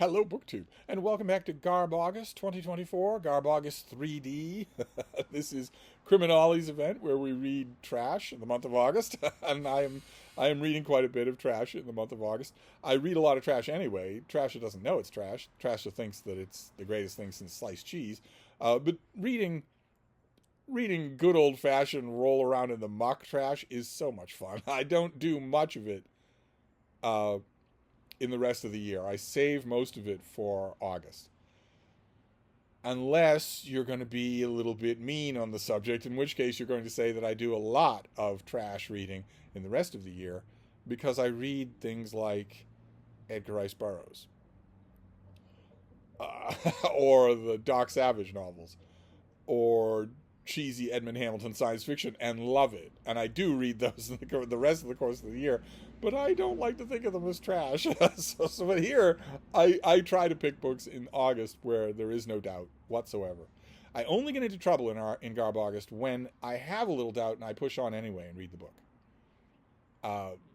Hello, BookTube, and welcome back to Garb August 2024, Garb August 3D. This is Criminali's event where we read trash in the month of August, and I am reading quite a bit of trash in the month of August. I read a lot of trash anyway. Trash that doesn't know it's trash. Trash that thinks that it's the greatest thing since sliced cheese. But reading good old fashioned roll around in the muck trash is so much fun. I don't do much of it. In the rest of the year. I save most of it for August. Unless you're going to be a little bit mean on the subject, in which case you're going to say that I do a lot of trash reading in the rest of the year because I read things like Edgar Rice Burroughs or the Doc Savage novels or cheesy Edmund Hamilton science fiction and love it. And I do read those in the rest of the course of the year, but I don't like to think of them as trash. But here, I try to pick books in August where there is no doubt whatsoever. I only get into trouble in Garb August when I have a little doubt and I push on anyway and read the book.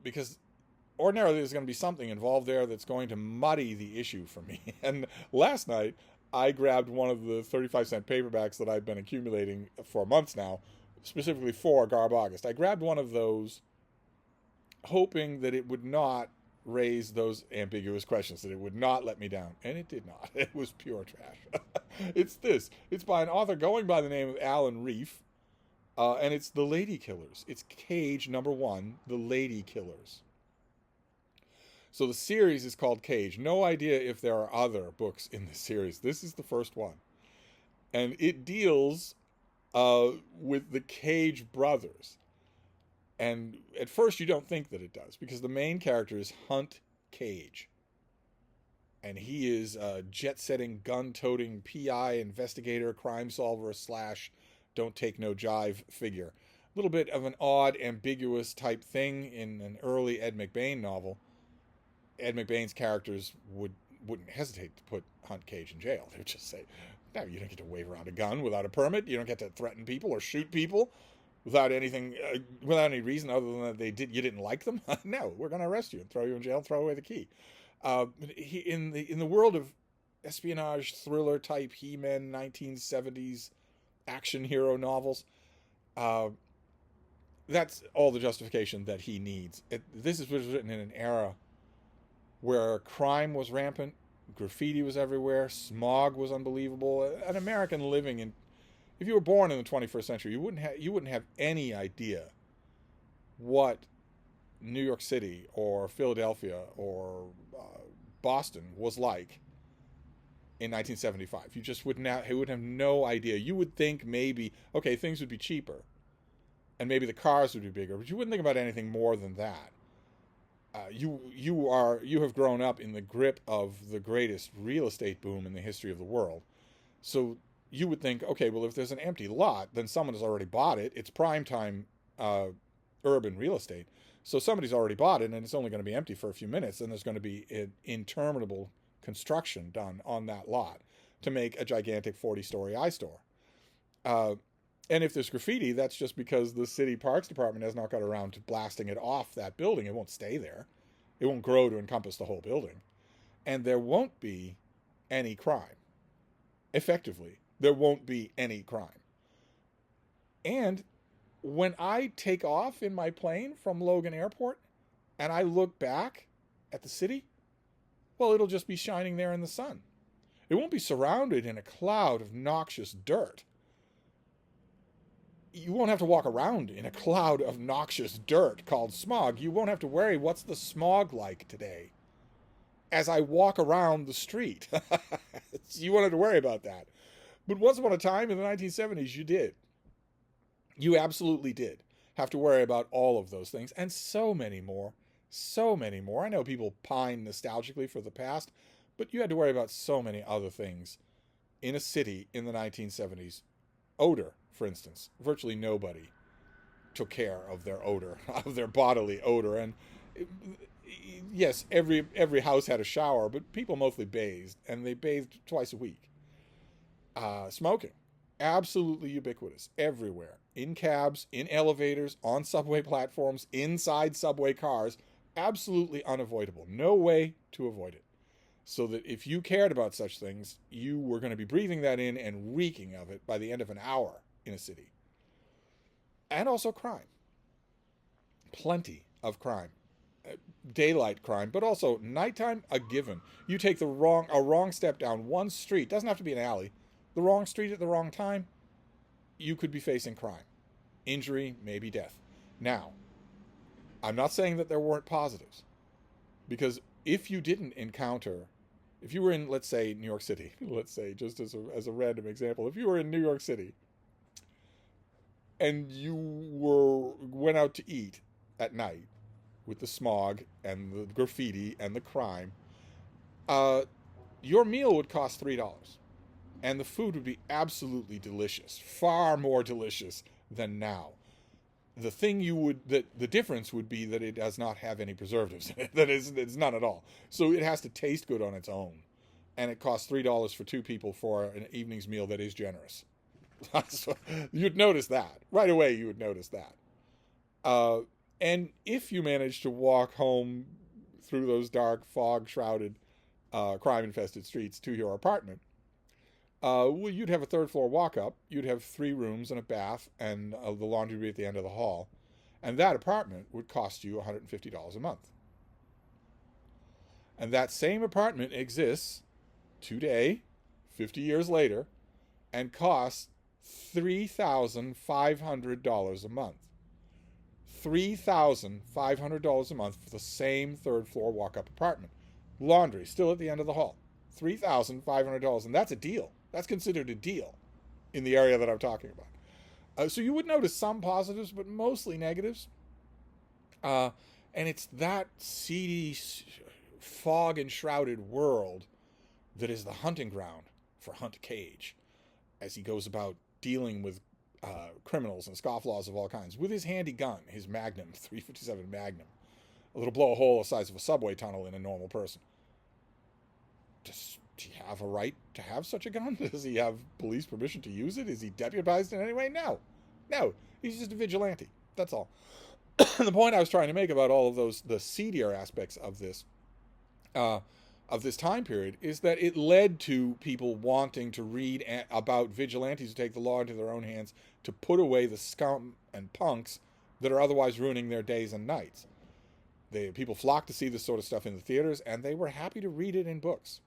Because ordinarily there's going to be something involved there that's going to muddy the issue for me. And last night, I grabbed one of the 35-cent paperbacks that I've been accumulating for months now, specifically for Garb August. I grabbed one of those hoping that it would not raise those ambiguous questions, that it would not let me down. And it did not. It was pure trash. It's by an author going by the name of Alan Reef, and it's The Lady Killers. It's Cage #1, The Lady Killers. So the series is called Cage. No idea if there are other books in this series. This is the first one. And it deals with the Cage brothers. And at first you don't think that it does, because the main character is Hunt Cage. And he is a jet-setting, gun-toting PI, investigator, crime solver, / don't take no jive figure. A little bit of an odd, ambiguous type thing in an early Ed McBain novel. Ed McBain's characters wouldn't hesitate to put Hunt Cage in jail. They would just say, no, you don't get to wave around a gun without a permit. You don't get to threaten people or shoot people without anything, without any reason other than that you didn't like them. No, we're going to arrest you and throw you in jail, throw away the key. In the world of espionage thriller type He-Man 1970s action hero novels, that's all the justification that he needs. This was written in an era where crime was rampant, graffiti was everywhere, smog was unbelievable. An American living in, if you were born in the 21st century, you wouldn't have any idea what New York City or Philadelphia or Boston was like in 1975. You just wouldn't have no idea. You would think maybe, okay, things would be cheaper and maybe the cars would be bigger, but you wouldn't think about anything more than that. You have grown up in the grip of the greatest real estate boom in the history of the world. So you would think, okay, well, if there's an empty lot, then someone has already bought it. It's primetime urban real estate. So somebody's already bought it, and it's only going to be empty for a few minutes, and there's going to be an interminable construction done on that lot to make a gigantic 40-story iStore. And if there's graffiti, that's just because the city parks department has not got around to blasting it off that building. It won't stay there. It won't grow to encompass the whole building. And there won't be any crime. Effectively, there won't be any crime. And when I take off in my plane from Logan Airport and I look back at the city, well, it'll just be shining there in the sun. It won't be surrounded in a cloud of noxious dirt. You won't have to walk around in a cloud of noxious dirt called smog. You won't have to worry, what's the smog like today? As I walk around the street. You won't have to worry about that. But once upon a time in the 1970s, you did. You absolutely did have to worry about all of those things and so many more. So many more. I know people pine nostalgically for the past, but you had to worry about so many other things in a city in the 1970s. Odor, for instance. Virtually nobody took care of their odor, of their bodily odor. And yes, every house had a shower, but people mostly bathed, and they bathed twice a week. Smoking. Absolutely ubiquitous. Everywhere. In cabs, in elevators, on subway platforms, inside subway cars. Absolutely unavoidable. No way to avoid it. so that if you cared about such things, you were going to be breathing that in and reeking of it by the end of an hour in a city. And also crime. Plenty of crime. Daylight crime, but also nighttime, a given. You take a wrong step down one street, doesn't have to be an alley, the wrong street at the wrong time, you could be facing crime. Injury, maybe death. Now, I'm not saying that there weren't positives, because if you didn't encounter, if you were in, let's say, New York City, let's say, just as a random example, if you were in New York City and you went out to eat at night with the smog and the graffiti and the crime, your meal would cost $3. And the food would be absolutely delicious, far more delicious than now. The thing the difference would be that it does not have any preservatives in it. That is, it's none at all. So it has to taste good on its own. And it costs $3 for two people for an evening's meal that is generous. So you'd notice that. Right away you would notice that. And if you manage to walk home through those dark, fog-shrouded, crime-infested streets to your apartment, well, you'd have a third-floor walk-up. You'd have 3 rooms and a bath, and the laundry would be at the end of the hall. And that apartment would cost you $150 a month. And that same apartment exists today, 50 years later, and costs $3,500 a month. $3,500 a month for the same third-floor walk-up apartment. Laundry, still at the end of the hall. $3,500, and that's a deal. That's considered a deal in the area that I'm talking about. So you would notice some positives, but mostly negatives. And it's that seedy, fog-enshrouded world that is the hunting ground for Hunt Cage as he goes about dealing with criminals and scofflaws of all kinds with his handy gun, his Magnum, 357 Magnum. It'll blow a hole the size of a subway tunnel in a normal person. Does he have a right to have such a gun? Does he have police permission to use it? Is he deputized in any way? No. He's just a vigilante. That's all. The point I was trying to make about all of those, the seedier aspects of this time period, is that it led to people wanting to read about vigilantes who take the law into their own hands to put away the scum and punks that are otherwise ruining their days and nights. People flocked to see this sort of stuff in the theaters, and they were happy to read it in books.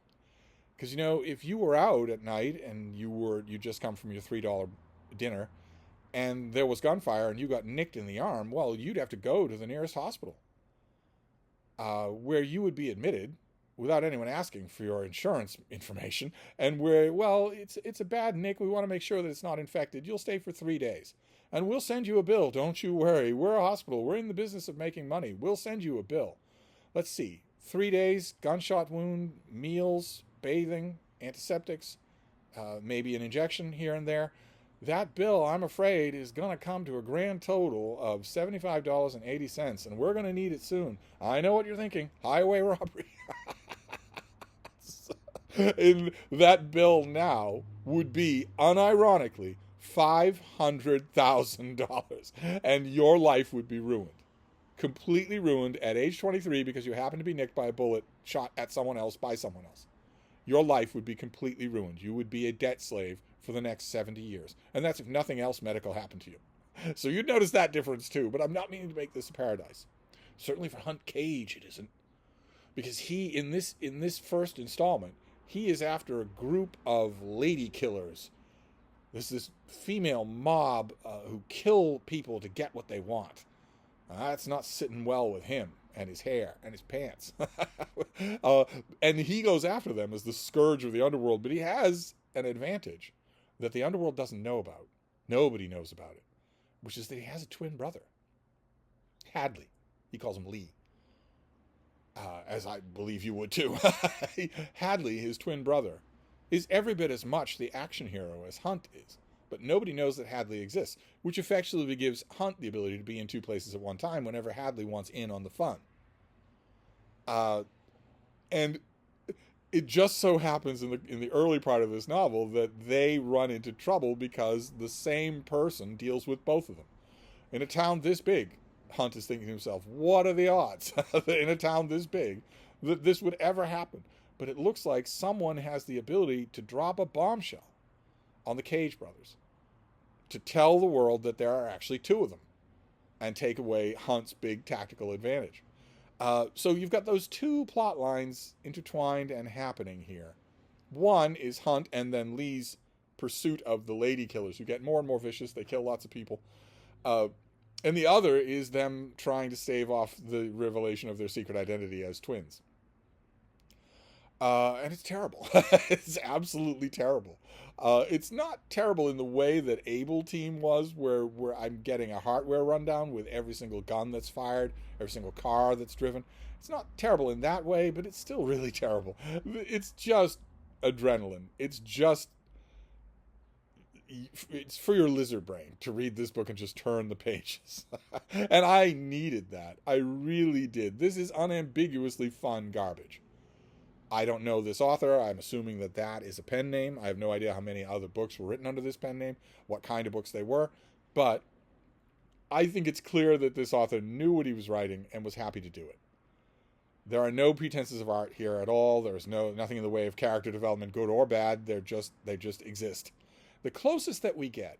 Because, if you were out at night and you just come from your $3 dinner and there was gunfire and you got nicked in the arm, well, you'd have to go to the nearest hospital where you would be admitted without anyone asking for your insurance information, and where, well, it's a bad nick. We want to make sure that it's not infected. You'll stay for 3 days. And we'll send you a bill. Don't you worry. We're a hospital. We're in the business of making money. We'll send you a bill. Let's see. 3 days, gunshot wound, meals, bathing, antiseptics, maybe an injection here and there. That bill, I'm afraid, is going to come to a grand total of $75.80, and we're going to need it soon. I know what you're thinking. Highway robbery. And that bill now would be, unironically, $500,000, and your life would be ruined. Completely ruined at age 23 because you happen to be nicked by a bullet shot at someone else by someone else. Your life would be completely ruined. You would be a debt slave for the next 70 years. And that's if nothing else medical happened to you. So you'd notice that difference too, but I'm not meaning to make this a paradise. Certainly for Hunt Cage it isn't. Because he, in this first installment, he is after a group of lady killers. There's this female mob who kill people to get what they want. That's not sitting well with him and his hair and his pants. And he goes after them as the scourge of the underworld, but he has an advantage that the underworld doesn't know about. Nobody knows about it, which is that he has a twin brother. Hadley. He calls him Lee. As I believe you would too. Hadley, his twin brother, is every bit as much the action hero as Hunt is. But nobody knows that Hadley exists, which effectively gives Hunt the ability to be in 2 places at one time whenever Hadley wants in on the fun. And it just so happens in the early part of this novel that they run into trouble because the same person deals with both of them. In a town this big, Hunt is thinking to himself, what are the odds in a town this big that this would ever happen? but it looks like someone has the ability to drop a bombshell on the Cage brothers to tell the world that there are actually two of them and take away Hunt's big tactical advantage. So you've got those two plot lines intertwined and happening here. One is Hunt and then Lee's pursuit of the lady killers, who get more and more vicious. They kill lots of people. And the other is them trying to stave off the revelation of their secret identity as twins. And it's terrible. It's absolutely terrible. It's not terrible in the way that Able Team was, where I'm getting a hardware rundown with every single gun that's fired, every single car that's driven. It's not terrible in that way, but it's still really terrible. It's just adrenaline. It's for your lizard brain to read this book and just turn the pages. And I needed that. I really did. This is unambiguously fun garbage. I don't know this author. I'm assuming that is a pen name. I have no idea how many other books were written under this pen name, what kind of books they were. But I think it's clear that this author knew what he was writing and was happy to do it. There are no pretenses of art here at all. There's nothing in the way of character development, good or bad. They just exist. The closest that we get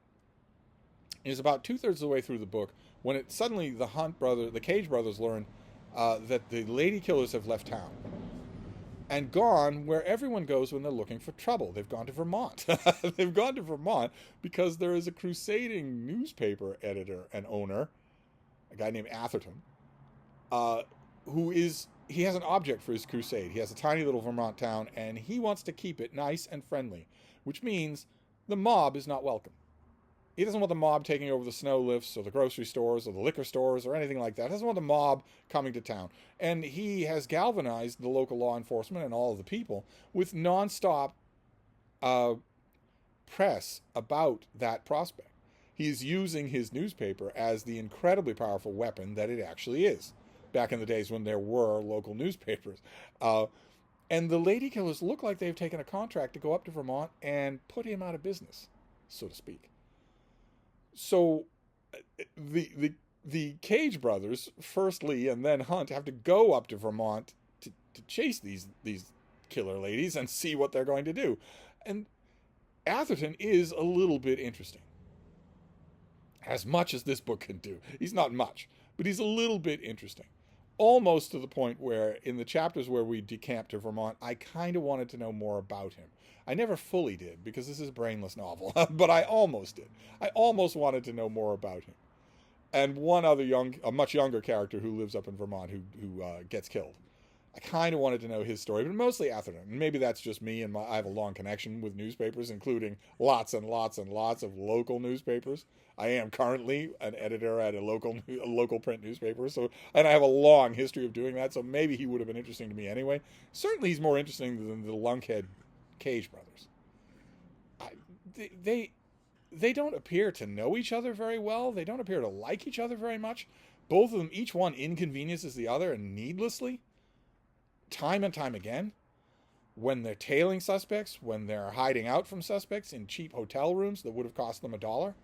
is about 2/3 of the way through the book when suddenly the Cage brothers learn that the lady killers have left town and gone where everyone goes when they're looking for trouble. They've gone to Vermont. They've gone to Vermont because there is a crusading newspaper editor and owner, a guy named Atherton, he has an object for his crusade. He has a tiny little Vermont town, and he wants to keep it nice and friendly, which means the mob is not welcome. He doesn't want the mob taking over the snow lifts or the grocery stores or the liquor stores or anything like that. He doesn't want the mob coming to town. And he has galvanized the local law enforcement and all of the people with nonstop press about that prospect. He's using his newspaper as the incredibly powerful weapon that it actually is, back in the days when there were local newspapers. And the lady killers look like they've taken a contract to go up to Vermont and put him out of business, so to speak. So the Cage brothers, first Lee and then Hunt, have to go up to Vermont to chase these killer ladies and see what they're going to do. And Atherton is a little bit interesting. As much as this book can do. He's not much, but he's a little bit interesting. Almost to the point where in the chapters where we decamp to Vermont, I kind of wanted to know more about him. I never fully did because this is a brainless novel, but I almost did. I almost wanted to know more about him. And one other a much younger character who lives up in Vermont who gets killed. I kind of wanted to know his story, but mostly Atherton. And maybe that's just me, and I have a long connection with newspapers, including lots and lots and lots of local newspapers. I am currently an editor at a local print newspaper, and I have a long history of doing that, so maybe he would have been interesting to me anyway. Certainly he's more interesting than the lunkhead Cage brothers. They don't appear to know each other very well. They don't appear to like each other very much. Both of them, each one inconveniences the other, and needlessly, time and time again, when they're tailing suspects, when they're hiding out from suspects in cheap hotel rooms that would have cost them $1,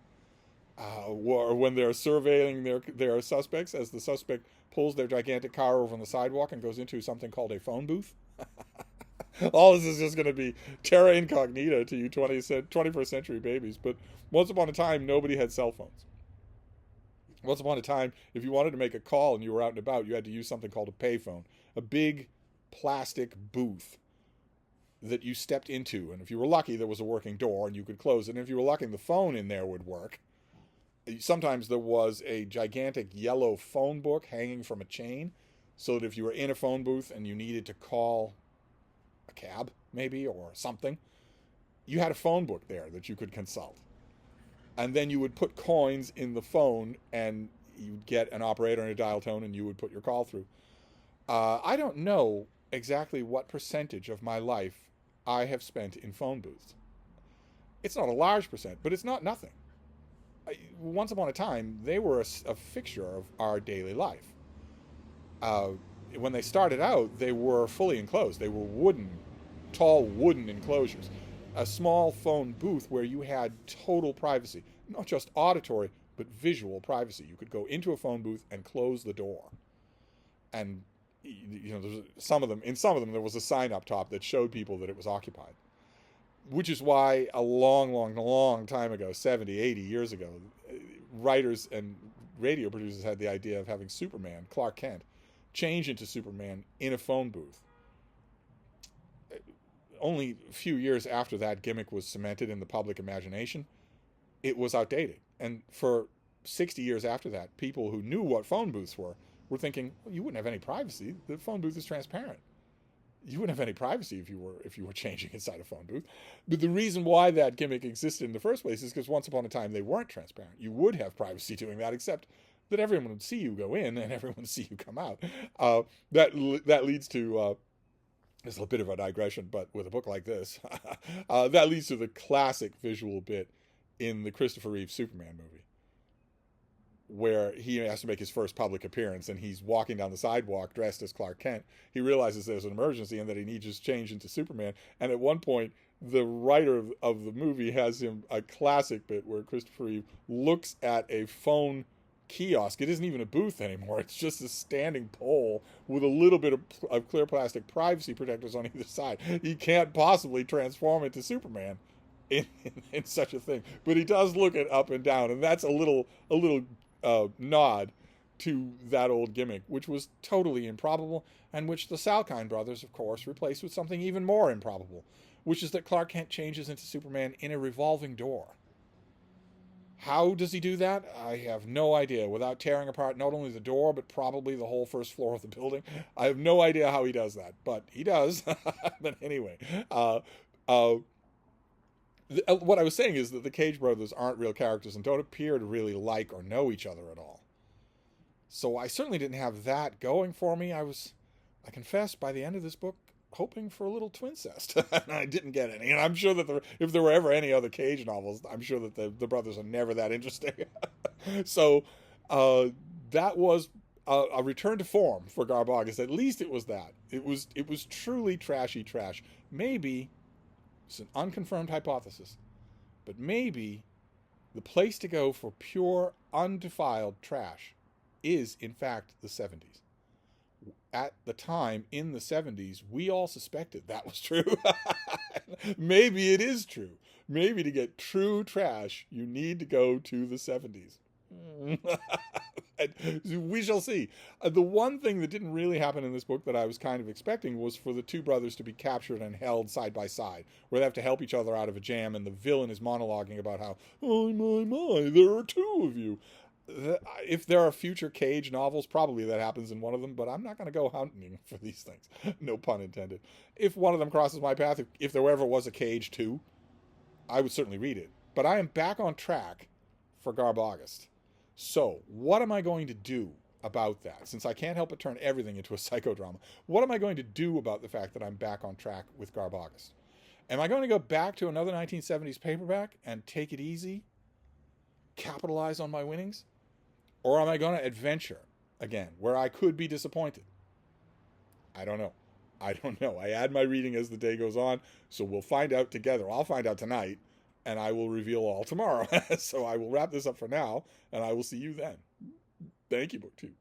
or when they're surveilling their suspects as the suspect pulls their gigantic car over on the sidewalk and goes into something called a phone booth. All this is just going to be terra incognita to you 21st century babies. But once upon a time, nobody had cell phones. Once upon a time, if you wanted to make a call and you were out and about, you had to use something called a payphone, a big plastic booth that you stepped into. And if you were lucky, there was a working door and you could close it. And if you were lucky, the phone in there would work. Sometimes there was a gigantic yellow phone book hanging from a chain, so that if you were in a phone booth and you needed to call a cab, maybe, or something, you had a phone book there that you could consult. And then you would put coins in the phone, and you'd get an operator and a dial tone, and you would put your call through. I don't know exactly what percentage of my life I have spent in phone booths. It's not a large percent, but it's not nothing. Once upon a time, they were a fixture of our daily life. When they started out, they were fully enclosed. They were tall wooden enclosures. A small phone booth where you had total privacy. Not just auditory, but visual privacy. You could go into a phone booth and close the door. And there's some of them. In some of them, there was a sign up top that showed people that it was occupied, which is why a long, long, long time ago, 70, 80 years ago, writers and radio producers had the idea of having Superman, Clark Kent, change into Superman in a phone booth. Only a few years after that gimmick was cemented in the public imagination, it was outdated. And for 60 years after that, people who knew what phone booths were thinking, well, you wouldn't have any privacy. The phone booth is transparent. You wouldn't have any privacy if you were changing inside a phone booth. But the reason why that gimmick existed in the first place is because once upon a time they weren't transparent. You would have privacy doing that, except that everyone would see you go in and everyone would see you come out. That leads to it's a bit of a digression, but with a book like this, that leads to the classic visual bit in the Christopher Reeve Superman movie, where he has to make his first public appearance, and he's walking down the sidewalk dressed as Clark Kent. He realizes there's an emergency and that he needs to change into Superman. And at one point, the writer of the movie has him a classic bit where Christopher Reeve looks at a phone kiosk. It isn't even a booth anymore. It's just a standing pole with a little bit of clear plastic privacy protectors on either side. He can't possibly transform into Superman in such a thing. But he does look it up and down, and that's a little nod to that old gimmick, which was totally improbable, and which the Salkind brothers, of course, replaced with something even more improbable, which is that Clark Kent changes into Superman in a revolving door. How does he do that? I have no idea, without tearing apart not only the door, but probably the whole first floor of the building. I have no idea how he does that, but he does. But anyway, what I was saying is that the Cage brothers aren't real characters and don't appear to really like or know each other at all. So I certainly didn't have that going for me. I confess, by the end of this book, hoping for a little twincest, and I didn't get any. And I'm sure that if there were ever any other Cage novels, I'm sure that the brothers are never that interesting. So that was a return to form for Garb August. At least it was that. It was truly trashy trash. Maybe it's an unconfirmed hypothesis, but maybe the place to go for pure, undefiled trash is, in fact, the 70s. At the time, in the 70s, we all suspected that was true. Maybe it is true. Maybe to get true trash, you need to go to the 70s. We shall see. The one thing that didn't really happen in this book that I was kind of expecting was for the two brothers to be captured and held side by side, where they have to help each other out of a jam, and the villain is monologuing about how, oh my, there are two of you. If there are future Cage novels, probably that happens in one of them, but I'm not going to go hunting for these things. No pun intended. If one of them crosses my path, if there ever was a Cage 2, I would certainly read it. But I am back on track for Garb August. So, what am I going to do about that? Since I can't help but turn everything into a psychodrama, what am I going to do about the fact that I'm back on track with Garb August? Am I going to go back to another 1970s paperback and take it easy? Capitalize on my winnings? Or am I going to adventure again, where I could be disappointed? I don't know. I add my reading as the day goes on, so we'll find out together. I'll find out tonight, and I will reveal all tomorrow. So I will wrap this up for now, and I will see you then. Thank you, BookTube.